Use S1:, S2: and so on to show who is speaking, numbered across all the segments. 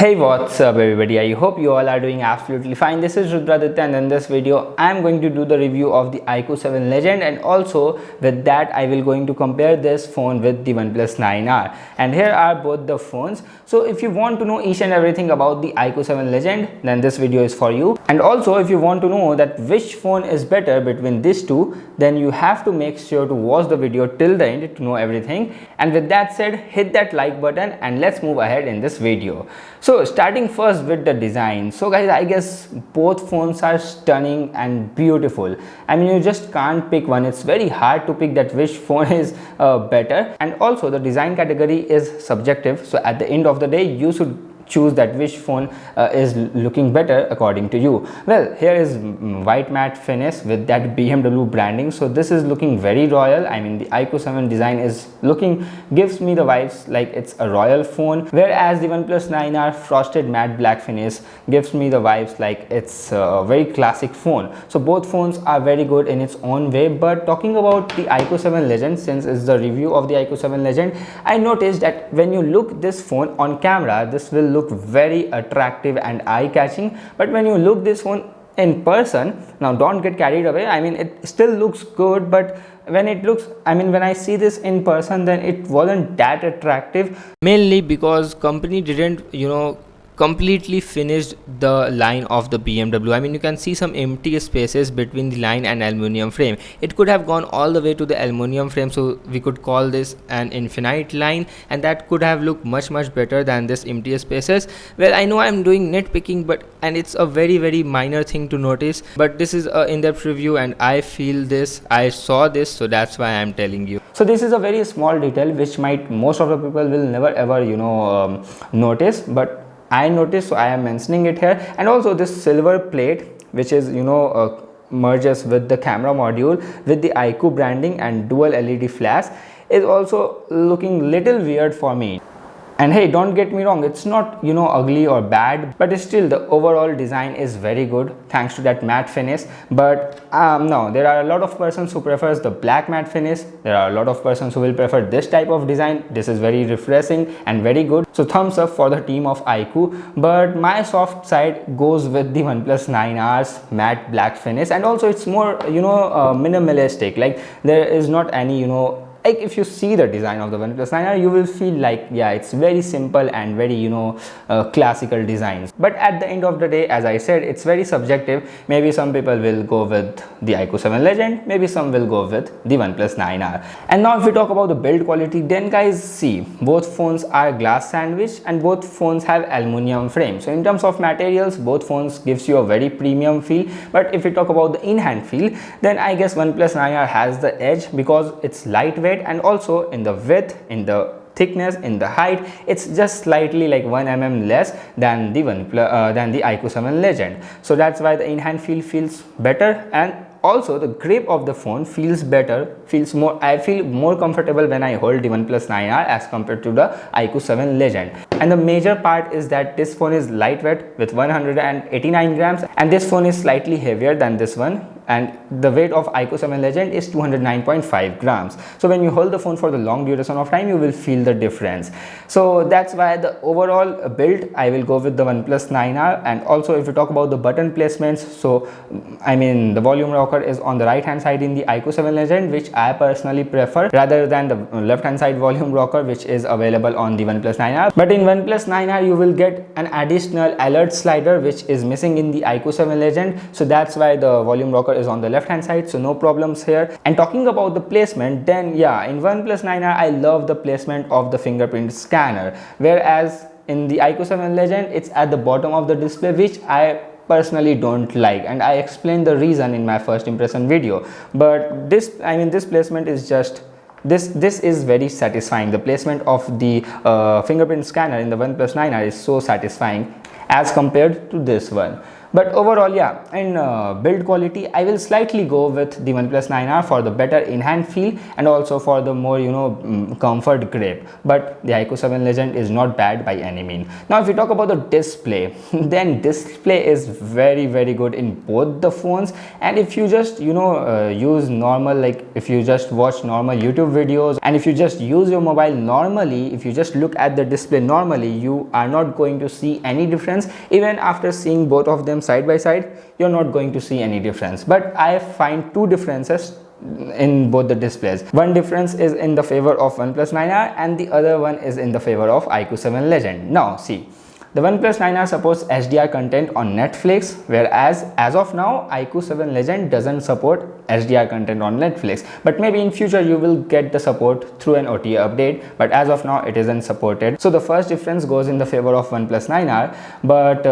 S1: Hey, what's up everybody? I hope you all are doing absolutely fine. This is Rudra, and in this video I am going to do the review of the iQOO 7 Legend, and also with that I will going to compare this phone with the OnePlus 9R. And here are both the phones. So if you want to know each and everything about the iQOO 7 Legend, then this video is for you. And also if you want to know that which phone is better between these two, then you have to make sure to watch the video till the end to know everything. And with that said, hit that like button and let's move ahead in this video. So starting first with the design. So guys, I guess both phones are stunning and beautiful. I mean, you just can't pick one. It's very hard to pick that which phone is better. And also the design category is subjective. So at the end of the day, you should choose that which phone is looking better according to you. Well, here is white matte finish with that BMW branding. So this is looking very royal. I mean, the iQOO 7 design is gives me the vibes like it's a royal phone, whereas the OnePlus 9R frosted matte black finish gives me the vibes like it's a very classic phone. So both phones are very good in its own way. But talking about the iQOO 7 Legend, since it's the review of the iQOO 7 Legend, I noticed that when you look this phone on camera, this will look very attractive and eye-catching, but when you look this phone in person, now don't get carried away. I mean, it still looks good, but when I see this in person, then it wasn't that attractive, mainly because company didn't completely finished the line of the BMW. I mean, you can see some empty spaces between the line and aluminum frame. It could have gone all the way to the aluminum frame, so we could call this an infinite line, and that could have looked much better than this empty spaces. Well, I know I'm doing nitpicking, and it's a very minor thing to notice, but this is a in-depth review and I saw this, so that's why I'm telling you. So this is a very small detail which most of the people will never ever notice, but I noticed, so I am mentioning it here. And also this silver plate, which is merges with the camera module with the iQOO branding and dual LED flash, is also looking little weird for me. And hey, don't get me wrong, it's not ugly or bad, but still the overall design is very good thanks to that matte finish. But no, there are a lot of persons who prefers the black matte finish. There are a lot of persons who will prefer this type of design. This is very refreshing and very good, so thumbs up for the team of iQOO. But my soft side goes with the OnePlus 9R's matte black finish, and also it's more minimalistic. Like there is not any like if you see the design of the OnePlus 9R, you will feel like, yeah, it's very simple and very classical designs. But at the end of the day, as I said, it's very subjective. Maybe some people will go with the iQOO 7 Legend, maybe some will go with the OnePlus 9R. And now if we talk about the build quality, then guys, see, both phones are glass sandwich and both phones have aluminum frame. So in terms of materials, both phones gives you a very premium feel. But if we talk about the in-hand feel, then I guess OnePlus 9R has the edge because it's lightweight, and also in the width, in the thickness, in the height, it's just slightly like 1 mm less than the iQOO 7 Legend. So that's why the in-hand feel feels better, and also the grip of the phone feels better, I feel more comfortable when I hold the OnePlus 9R as compared to the iQOO 7 Legend. And the major part is that this phone is lightweight with 189 grams, and this phone is slightly heavier than this one, and the weight of iQOO 7 Legend is 209.5 grams. So when you hold the phone for the long duration of time, you will feel the difference. So that's why the overall build, I will go with the OnePlus 9R. And also if you talk about the button placements, so I mean, the volume rocker is on the right hand side in the iQOO 7 Legend, which I personally prefer rather than the left hand side volume rocker which is available on the OnePlus 9R. But in OnePlus 9R, you will get an additional alert slider which is missing in the iQOO 7 Legend. So that's why the volume rocker is on the left hand side, so no problems here. And talking about the placement, then yeah, in OnePlus 9R, I love the placement of the fingerprint scanner, whereas in the iQOO 7 Legend, it's at the bottom of the display, which I personally don't like, and I explained the reason in my first impression video. But this placement is just this is very satisfying. The placement of the fingerprint scanner in the OnePlus 9R is so satisfying as compared to this one. But overall, yeah, in build quality, I will slightly go with the OnePlus 9R for the better in-hand feel and also for the more, comfort grip. But the iQOO 7 Legend is not bad by any mean. Now if we talk about the display, then display is very good in both the phones. And if you just use normal, like if you just watch normal YouTube videos and if you just use your mobile normally, if you just look at the display normally, you are not going to see any difference. Even after seeing both of them side by side, you're not going to see any difference. But I find two differences in both the displays. One difference is in the favor of OnePlus 9R and the other one is in the favor of iQOO 7 Legend. Now see, the OnePlus 9R supports HDR content on Netflix, whereas as of now iQOO 7 Legend doesn't support HDR content on Netflix. But maybe in future you will get the support through an OTA update, but as of now it isn't supported. So the first difference goes in the favor of OnePlus 9R. But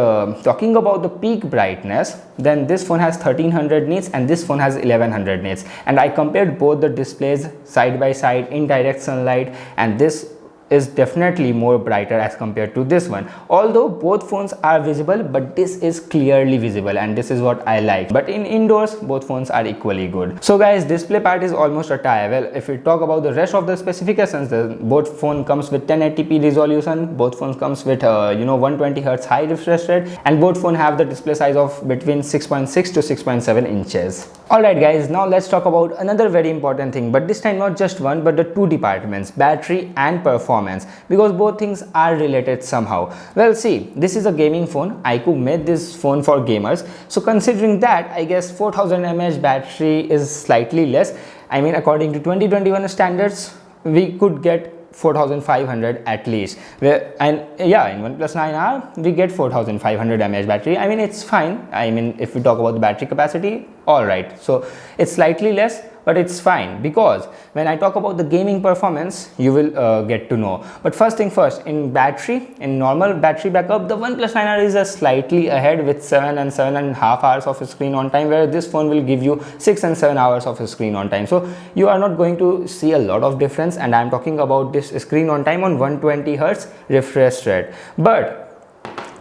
S1: talking about the peak brightness, then this phone has 1300 nits and this phone has 1100 nits. And I compared both the displays side by side in direct sunlight, and this is definitely more brighter as compared to this one. Although both phones are visible, but this is clearly visible and this is what I like. But in indoors, both phones are equally good. So guys, display part is almost a tie. Well, if we talk about the rest of the specifications, both phone comes with 1080p resolution, both phones comes with 120Hz high refresh rate, and both phone have the display size of between 6.6 to 6.7 inches. Alright guys, now let's talk about another very important thing, but this time not just one but the two departments, battery and performance, because both things are related somehow. Well see, this is a gaming phone. iQOO made this phone for gamers, so considering that, I guess 4000 mAh battery is slightly less. I mean, according to 2021 standards, we could get 4500 at least, and yeah, in OnePlus 9R we get 4500 mAh battery. I mean, it's fine. I mean, if we talk about the battery capacity, all right, so it's slightly less, but it's fine, because when I talk about the gaming performance, you will get to know. But first thing first, in normal battery backup, the OnePlus 9R is a slightly ahead with 7 and 7.5 hours of screen on time, where this phone will give you 6 and 7 hours of screen on time. So you are not going to see a lot of difference, and I'm talking about this screen on time on 120Hz refresh rate. But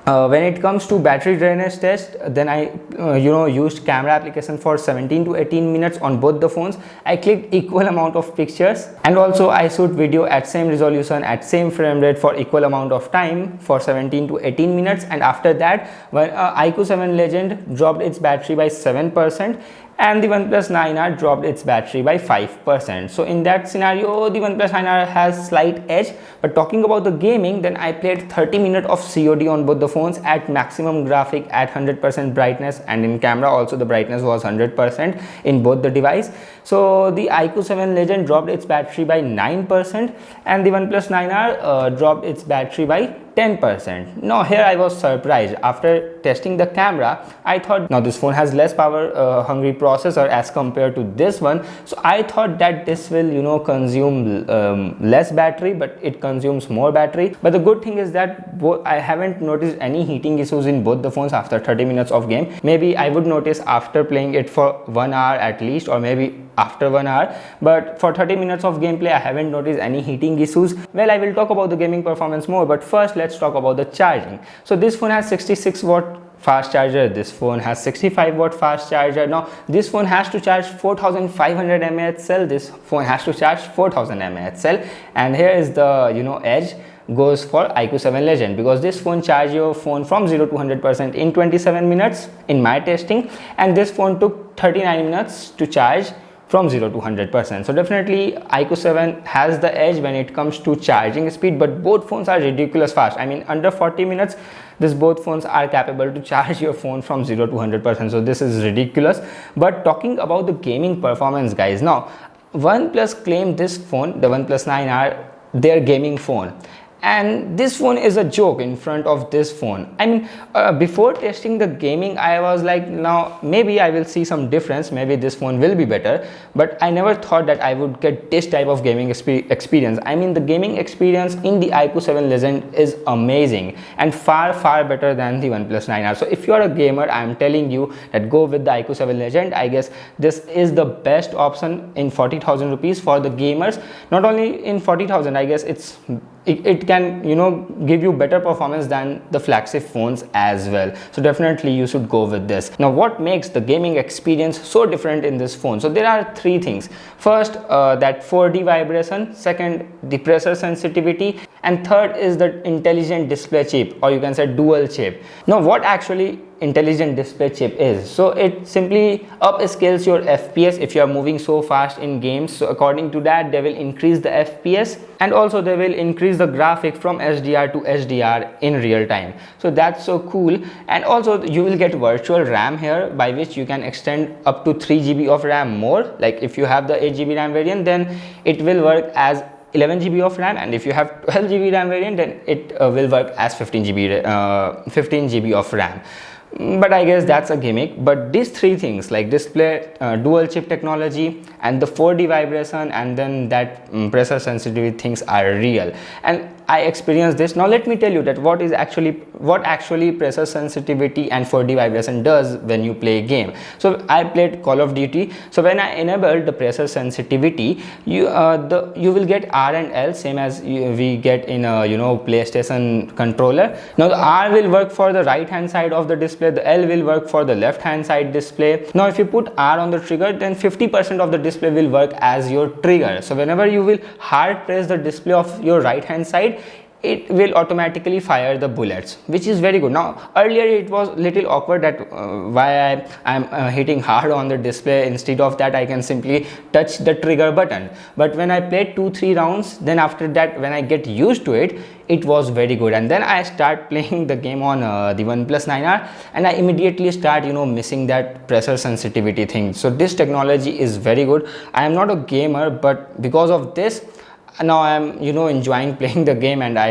S1: when it comes to battery drainage test, then I used camera application for 17 to 18 minutes on both the phones. I clicked equal amount of pictures, and also I shoot video at same resolution at same frame rate for equal amount of time for 17 to 18 minutes. And after that, when iQOO 7 Legend dropped its battery by 7%, and the OnePlus 9R dropped its battery by 5%. So in that scenario, the OnePlus 9R has slight edge. But talking about the gaming, then I played 30 minutes of COD on both the phones at maximum graphic at 100% brightness, and in camera also the brightness was 100% in both the device. So the iQOO 7 Legend dropped its battery by 9%, and the OnePlus 9R dropped its battery by 10%. Now here I was surprised. After testing the camera, I thought, now this phone has less power hungry processor as compared to this one, so I thought that this will consume less battery, but it consumes more battery. But the good thing is that I haven't noticed any heating issues in both the phones after 30 minutes of game. Maybe I would notice after playing it for 1 hour at least, or maybe after 1 hour, but for 30 minutes of gameplay I haven't noticed any heating issues. Well, I will talk about the gaming performance more, but first let's talk about the charging. So this phone has 66 watt fast charger, this phone has 65 watt fast charger. Now this phone has to charge 4500 mAh cell, this phone has to charge 4000 mAh cell, and here is the edge goes for iQOO 7 Legend, because this phone charges your phone from 0 to 100% in 27 minutes in my testing, and this phone took 39 minutes to charge from 0 to 100%. So definitely iQOO 7 has the edge when it comes to charging speed, but both phones are ridiculous fast. I mean, under 40 minutes both phones are capable to charge your phone from 0 to 100%, so this is ridiculous. But talking about the gaming performance, guys, now OnePlus claimed this phone, the OnePlus 9R, their gaming phone, and this phone is a joke in front of this phone. I mean, before testing the gaming, I was like, now maybe I will see some difference, maybe this phone will be better, but I never thought that I would get this type of gaming experience. I mean, the gaming experience in the iQOO 7 Legend is amazing and far better than the OnePlus 9R. So if you are a gamer, I am telling you that go with the iQOO 7 Legend. I guess this is the best option in 40,000 rupees for the gamers. Not only in 40,000, I guess it's it can, you know, give you better performance than the flagship phones as well. So definitely you should go with this. Now what makes the gaming experience so different in this phone? So there are three things. First, that 4D vibration, second, the pressure sensitivity, and third is the intelligent display chip, or you can say dual chip. Now what actually intelligent display chip is? So it simply upscales your FPS if you are moving so fast in games. So according to that, they will increase the FPS, and also they will increase the graphic from HDR to HDR in real time. So that's so cool. And also you will get virtual RAM here, by which you can extend up to 3 GB of RAM more. Like if you have the 8 GB RAM variant, then it will work as 11 GB of RAM, and if you have 12 GB RAM variant, then it will work as 15 GB of RAM. But I guess that's a gimmick. But these three things, like display, dual chip technology, and the 4D vibration, and then that pressure sensitivity things are real, and I experienced this. Now let me tell you that what actually pressure sensitivity and 4D vibration does when you play a game. So I played Call of Duty. So when I enabled the pressure sensitivity, you will get R and L, same as we get in a, you know, PlayStation controller. Now the R will work for the right hand side of the display, the L will work for the left hand side display. Now if you put R on the trigger, then 50% of the display will work as your trigger. So whenever you will hard press the display of your right hand side, it will automatically fire the bullets, which is very good. Now earlier it was little awkward that why I'm hitting hard on the display. Instead of that, I can simply touch the trigger button. But when I played 2-3 rounds, then after that, when I get used to it, it was very good. And then I start playing the game on the OnePlus 9R, and I immediately start, you know, missing that pressure sensitivity thing. So this technology is very good. I am not a gamer, but because of this, now I am, you know, enjoying playing the game, and I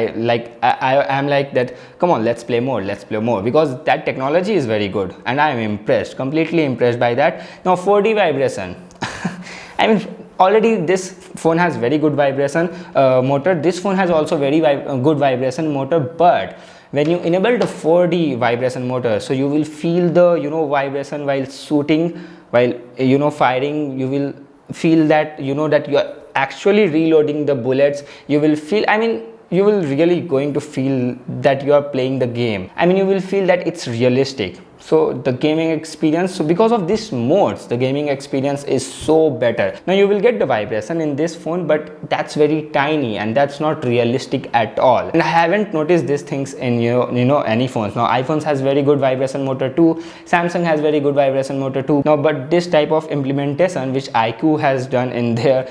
S1: am like that, come on, let's play more, because that technology is very good, and I am impressed, completely impressed by that. Now 4D vibration, I mean, already this phone has very good vibration motor. This phone has also very good vibration motor, but when you enable the 4D vibration motor, so you will feel the, you know, vibration while shooting, while, you know, firing. You will feel that, you know, that you are actually reloading the bullets. You will feel, I mean, you will really going to feel that you are playing the game. I mean, you will feel that it's realistic. So the gaming experience, so because of these modes, the gaming experience is so better. Now you will get the vibration in this phone, but that's very tiny, and that's not realistic at all. And I haven't noticed these things in, you know, any phones. Now iPhones has very good vibration motor too, Samsung has very good vibration motor too. Now but this type of implementation which iQOO has done in their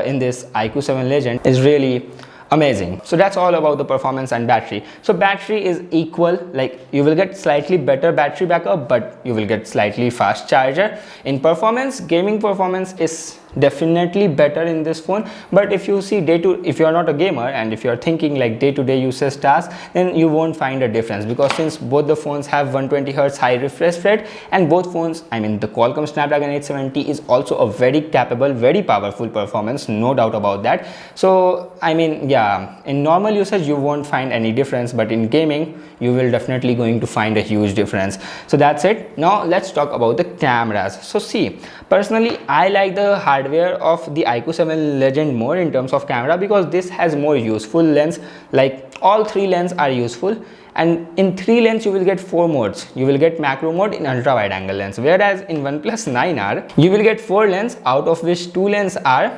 S1: in this iQOO 7 Legend is really amazing. So that's all about the performance and battery. So battery is equal, like you will get slightly better battery backup, but you will get slightly fast charger. In performance, gaming performance is definitely better in this phone. But if you see if you are not a gamer, and if you are thinking like day-to-day usage tasks, then you won't find a difference, because since both the phones have 120 Hz high refresh rate, and both phones, I mean the Qualcomm Snapdragon 870 is also a very capable, very powerful performance, no doubt about that. So I mean, yeah, in normal usage you won't find any difference, but in gaming you will definitely going to find a huge difference. So that's it. Now let's talk about the cameras. So see, personally I like the hardware of the iQOO 7 Legend more in terms of camera, because this has more useful lens. Like all three lenses are useful, and in 3 lens you will get 4 modes. You will get macro mode in ultra wide angle lens, whereas in OnePlus 9R you will get 4 lenses, out of which 2 lenses are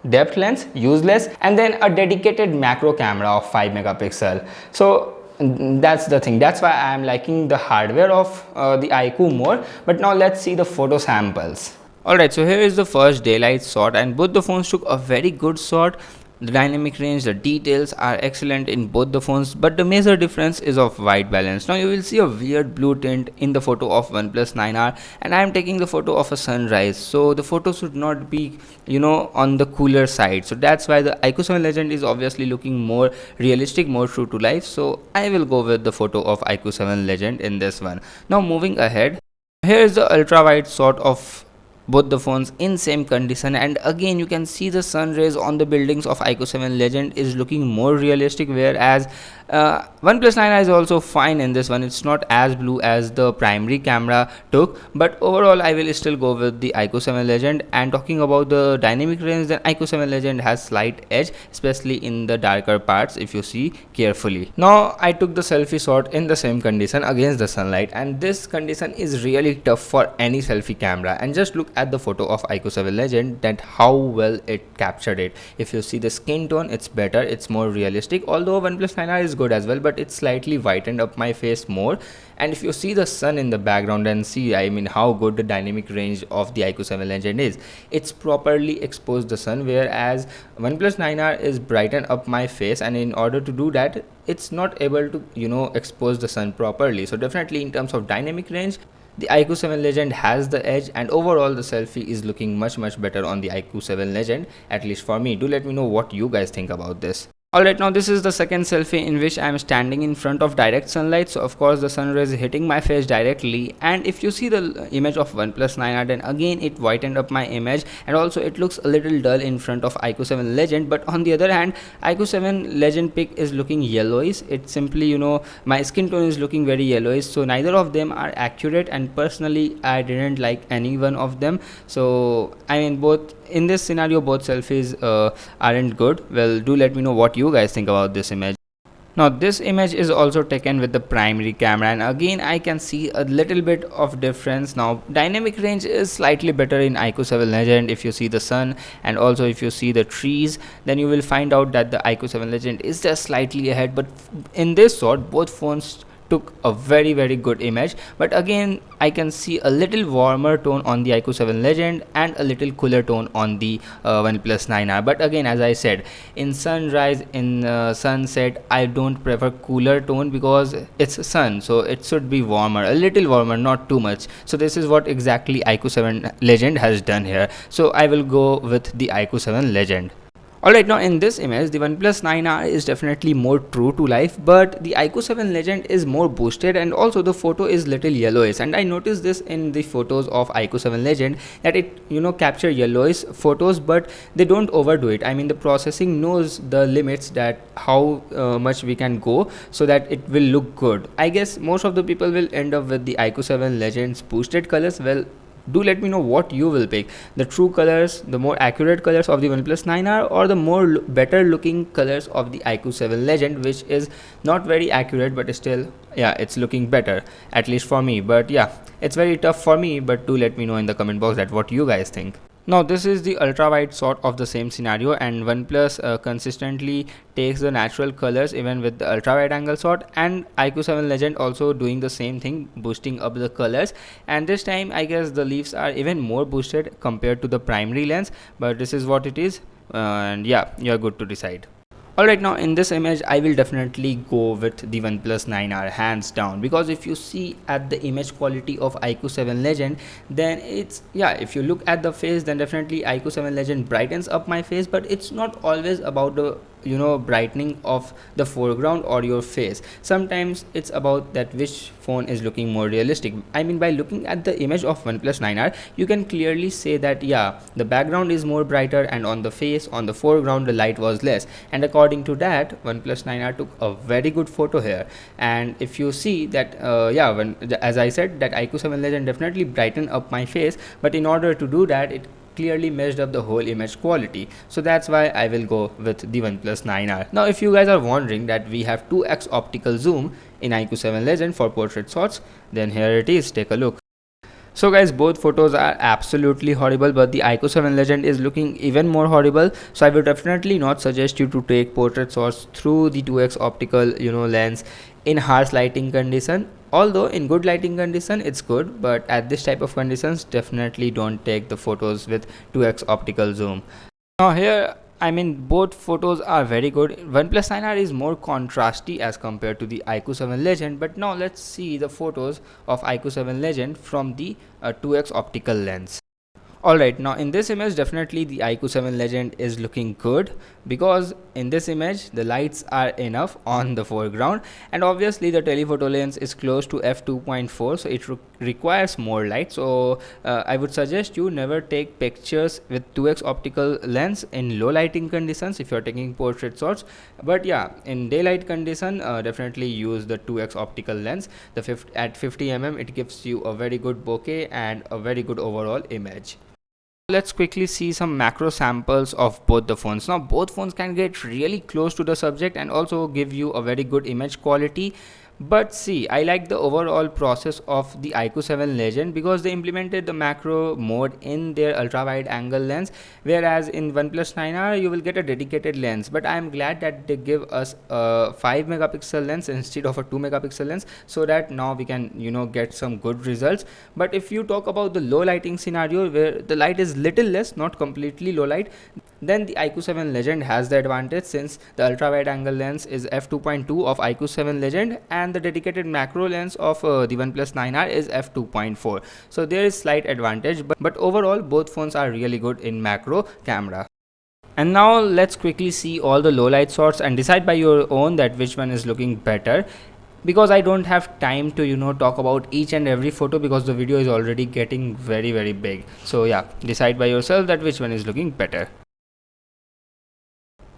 S1: depth lens, useless, and then a dedicated macro camera of 5 megapixel. So that's the thing, that's why I am liking the hardware of the iQOO more. But now let's see the photo samples. Alright, so here is the first daylight shot, and both the phones took a very good shot. The dynamic range, the details are excellent in both the phones, but the major difference is of white balance. Now you will see a weird blue tint in the photo of OnePlus 9R, and I am taking the photo of a sunrise, so the photo should not be, you know, on the cooler side. So that's why the iQOO 7 Legend is obviously looking more realistic, more true to life. So I will go with the photo of iQOO 7 Legend in this one. Now moving ahead, here is the ultra wide shot of both the phones in same condition, and again you can see the sun rays on the buildings of iQOO 7 Legend is looking more realistic, whereas OnePlus 9 is also fine in this one. It's not as blue as the primary camera took, but overall I will still go with the iQOO 7 Legend. And talking about the dynamic range, then iQOO 7 Legend has slight edge, especially in the darker parts if you see carefully. Now I took the selfie shot in the same condition against the sunlight, and this condition is really tough for any selfie camera. And just look at the photo of iQOO 7 Legend, that how well it captured it. If you see the skin tone, it's better, it's more realistic, although OnePlus 9R is good as well, but it slightly whitened up my face more. And if you see the sun in the background and see, I mean, how good the dynamic range of the iQOO 7 Legend is, it's properly exposed the sun, whereas OnePlus 9R is brighten up my face, and in order to do that, it's not able to expose the sun properly. So definitely in terms of dynamic range, the iQOO 7 Legend has the edge, and overall the selfie is looking much better on the iQOO 7 Legend, at least for me. Do let me know what you guys think about this. Alright, now this is the second selfie in which I am standing in front of direct sunlight, so of course the sun rays hitting my face directly. And if you see the image of OnePlus 9R, then again it whitened up my image, and also it looks a little dull in front of iQOO 7 Legend. But on the other hand, iQOO 7 Legend pic is looking yellowish. It's simply, my skin tone is looking very yellowish, so neither of them are accurate, and personally I didn't like any one of them. So I mean, both in this scenario, both selfies aren't good. Well, do let me know what you guys think about this image. Now this image is also taken with the primary camera, and again I can see a little bit of difference. Now dynamic range is slightly better in iQOO 7 Legend. If you see the sun and also if you see the trees, then you will find out that the iQOO 7 Legend is just slightly ahead. But in this shot, both phones took a very good image, but again I can see a little warmer tone on the iQOO 7 Legend and a little cooler tone on the OnePlus 9R. But again, as I said, in sunrise, in sunset, I don't prefer cooler tone because it's sun, so it should be warmer, a little warmer, not too much. So this is what exactly iQOO 7 Legend has done here, so I will go with the iQOO 7 Legend. Alright, now in this image, the OnePlus 9R is definitely more true to life, but the iQOO 7 Legend is more boosted, and also the photo is little yellowish. And I noticed this in the photos of iQOO 7 Legend, that it capture yellowish photos, but they don't overdo it. I mean, the processing knows the limits, that how much we can go so that it will look good. I guess most of the people will end up with the iQOO 7 Legend's boosted colors. Well, do let me know what you will pick, the true colors, the more accurate colors of the OnePlus 9R, or the more better looking colors of the iQOO 7 Legend, which is not very accurate, but still, yeah, it's looking better, at least for me. But yeah, it's very tough for me, but do let me know in the comment box that what you guys think. Now this is the ultra wide shot of the same scenario, and OnePlus consistently takes the natural colors even with the ultra wide angle shot, and iQOO 7 Legend also doing the same thing, boosting up the colors. And this time I guess the leaves are even more boosted compared to the primary lens, but this is what it is, and yeah, you're good to decide. Alright, now in this image I will definitely go with the OnePlus 9R hands down, because if you see at the image quality of iQOO 7 Legend, then it's, yeah, if you look at the face, then definitely iQOO 7 Legend brightens up my face, but it's not always about the brightening of the foreground or your face. Sometimes it's about that which phone is looking more realistic. I mean, by looking at the image of OnePlus 9R, you can clearly say that yeah, the background is more brighter, and on the face, on the foreground, the light was less, and according to that, OnePlus 9R took a very good photo here. And if you see that as I said, that iQOO 7 Legend definitely brightened up my face, but in order to do that, it clearly messed up the whole image quality. So that's why I will go with the OnePlus 9R. Now if you guys are wondering that we have 2x optical zoom in iQOO 7 Legend for portrait shots, then here it is, take a look. So guys, both photos are absolutely horrible, but the iQOO 7 Legend is looking even more horrible. So I would definitely not suggest you to take portrait shots through the 2x optical lens in harsh lighting condition. Although in good lighting condition it's good, but at this type of conditions, definitely don't take the photos with 2x optical zoom. Now here, I mean, both photos are very good. OnePlus 9R is more contrasty as compared to the iQOO 7 Legend, but now let's see the photos of iQOO 7 Legend from the 2x optical lens. Alright, now in this image definitely the iQOO 7 Legend is looking good, because in this image the lights are enough on the foreground, and obviously the telephoto lens is close to f2.4, so it requires more light. So I would suggest you never take pictures with 2x optical lens in low lighting conditions if you're taking portrait shots. But yeah, in daylight condition, definitely use the 2x optical lens. At 50 mm it gives you a very good bokeh and a very good overall image. Let's quickly see some macro samples of both the phones. Now both phones can get really close to the subject and also give you a very good image quality. But see, I like the overall process of the iQOO 7 Legend because they implemented the macro mode in their ultra wide angle lens, whereas in OnePlus 9R you will get a dedicated lens. But I am glad that they give us a 5 megapixel lens instead of a 2 megapixel lens, so that now we can get some good results. But if you talk about the low lighting scenario where the light is little less, not completely low light, then the iQOO 7 Legend has the advantage, since the ultra wide angle lens is f2.2 of iQOO 7 Legend and the dedicated macro lens of the OnePlus 9R is f2.4. So there is slight advantage, but overall both phones are really good in macro camera. And now let's quickly see all the low light shots and decide by your own that which one is looking better, because I don't have time to talk about each and every photo because the video is already getting very big. So yeah, decide by yourself that which one is looking better.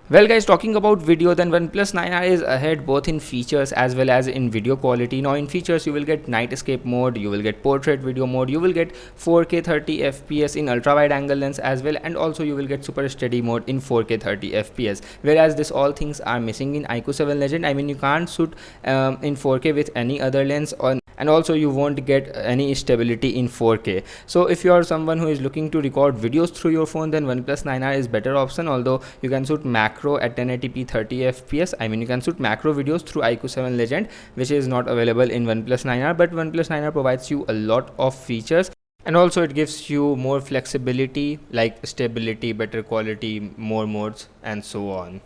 S1: Well guys, talking about video, then OnePlus 9R is ahead both in features as well as in video quality. Now in features you will get night escape mode, you will get portrait video mode, you will get 4K 30 FPS in ultra wide angle lens as well, and also you will get super steady mode in 4K 30 FPS, whereas this all things are missing in iQOO 7 Legend. I mean, you can't shoot in 4K with any other lens, and also you won't get any stability in 4K. So if you are someone who is looking to record videos through your phone, then OnePlus 9R is better option, although you can shoot macro at 1080p 30 fps. I mean, you can shoot macro videos through iQOO 7 Legend, which is not available in OnePlus 9R, but OnePlus 9R provides you a lot of features, and also it gives you more flexibility like stability, better quality, more modes, and so on.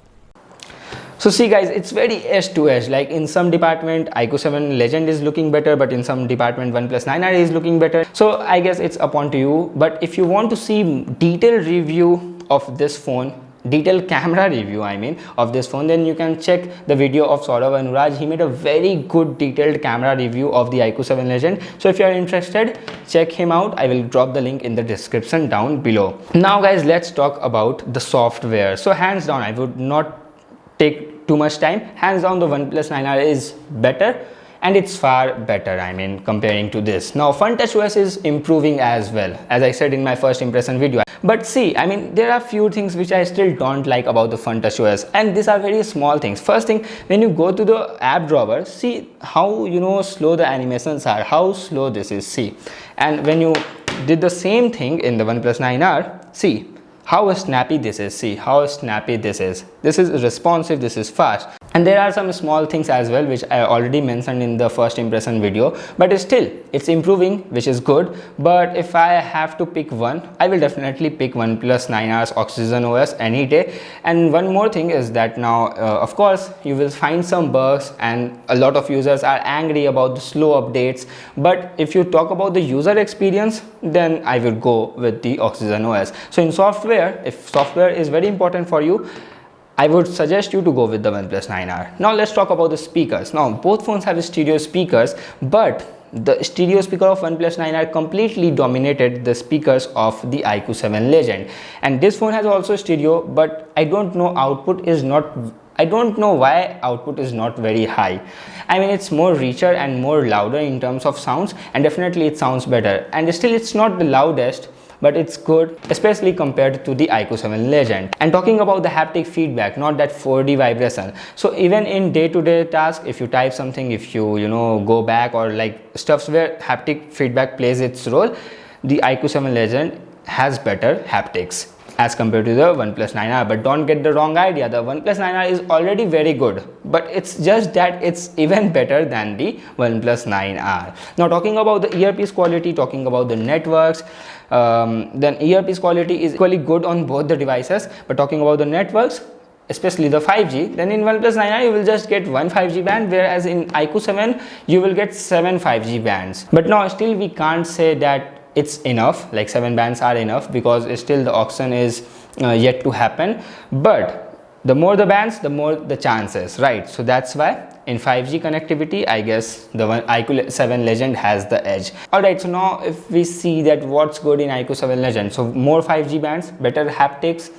S1: So see guys, it's very edge to edge. Like in some department iQOO 7 Legend is looking better, but in some department OnePlus 9R is looking better. So I guess it's upon to you. But if you want to see detailed review of this phone, detailed camera review of this phone, then you can check the video of Saurav and Raj. He made a very good detailed camera review of the iQOO 7 Legend. So if you are interested, check him out. I will drop the link in the description down below. Now guys, let's talk about the software. So hands down, I would not take too much time. Hands down, the OnePlus 9R is better, and it's far better, comparing to this. Now FunTouchOS is improving as well, as I said in my first impression video. But see, there are few things which I still don't like about the FunTouchOS, and these are very small things. First thing, when you go to the app drawer, see how slow the animations are, how slow this is, see. And when you did the same thing in the OnePlus 9R, see how snappy this is, see how snappy this is. This is responsive, this is fast. And there are some small things as well which I already mentioned in the first impression video, but still it's improving, which is good. But if I have to pick one, I will definitely pick OnePlus 9R's Oxygen OS any day. And one more thing is that now of course you will find some bugs and a lot of users are angry about the slow updates, but if you talk about the user experience, then I will go with the Oxygen OS. So in software, if software is very important for you, I would suggest you to go with the OnePlus 9R. Now let's talk about the speakers. Now both phones have stereo speakers, but the stereo speaker of OnePlus 9R completely dominated the speakers of the iQOO 7 Legend. And this phone has also stereo, but I don't know why output is not very high. It's more richer and more louder in terms of sounds, and definitely it sounds better. And still it's not the loudest, but it's good, especially compared to the iQOO 7 Legend. And talking about the haptic feedback, not that 4D vibration. So even in day-to-day tasks, if you type something, if you go back, or like stuffs where haptic feedback plays its role, the iQOO 7 Legend has better haptics as compared to the OnePlus 9R. But don't get the wrong idea, the OnePlus 9R is already very good, but it's just that it's even better than the OnePlus 9R. Now talking about the earpiece quality, talking about the networks, then earpiece quality is equally good on both the devices. But talking about the networks, especially the 5G, then in OnePlus 9R you will just get one 5G band, whereas in iQOO 7 you will get 7 5G bands. But now still we can't say that it's enough, like 7 bands are enough, because still the auction is yet to happen. But the more the bands, the more the chances, right? So that's why in 5G connectivity, I guess the iQOO 7 Legend has the edge. Alright, so now if we see that what's good in iQOO 7 Legend, so more 5G bands, better haptics,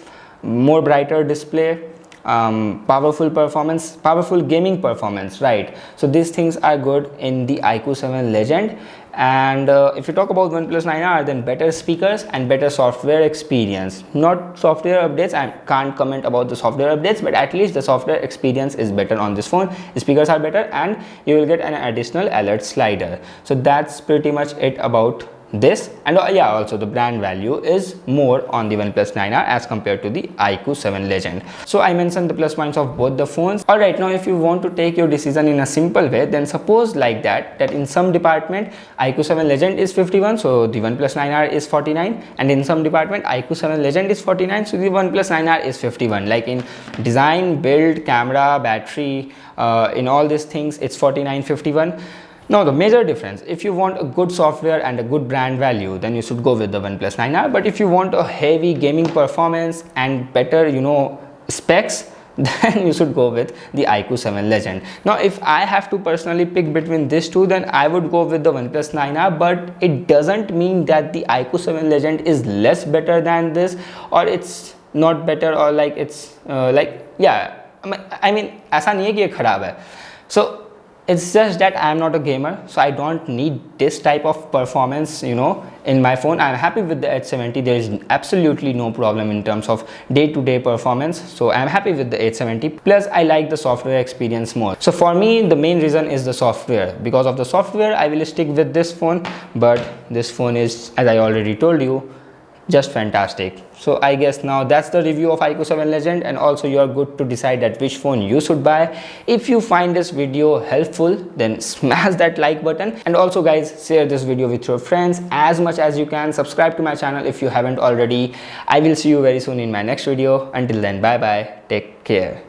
S1: more brighter display, powerful performance, powerful gaming performance, right? So these things are good in the iQOO 7 Legend. And if you talk about OnePlus 9R, then better speakers and better software experience. Not software updates, I can't comment about the software updates, but at least the software experience is better on this phone. The speakers are better, and you will get an additional alert slider. So that's pretty much it about this. And yeah, also the brand value is more on the OnePlus 9R as compared to the iQOO 7 Legend. So I mentioned the plus points of both the phones. Alright, now if you want to take your decision in a simple way, then suppose like that in some department iQOO 7 Legend is 51, so the OnePlus 9R is 49, and in some department iQOO 7 Legend is 49, so the OnePlus 9R is 51. Like in design, build, camera, battery, in all these things, it's 49, 51. Now the major difference, if you want a good software and a good brand value, then you should go with the OnePlus 9R. But if you want a heavy gaming performance and better, you know, specs, then you should go with the iQOO 7 Legend. Now if I have to personally pick between these two, then I would go with the OnePlus 9R, but it doesn't mean that the iQOO 7 Legend is less better than this, or it's not better, or like it's yeah, I mean ऐसा नहीं है कि ये खराब है. So it's just that I am not a gamer, so I don't need this type of performance, you know, in my phone. I'm happy with the H70. There is absolutely no problem in terms of day-to-day performance. So I'm happy with the H70. Plus, I like the software experience more. So for me, the main reason is the software. Because of the software, I will stick with this phone. But this phone is, as I already told you, just fantastic. So I guess now that's the review of iQOO 7 Legend, and also you are good to decide that which phone you should buy. If you find this video helpful, then smash that like button, and also guys, share this video with your friends as much as you can. Subscribe to my channel if you haven't already. I will see you very soon in my next video. Until then, bye bye, take care.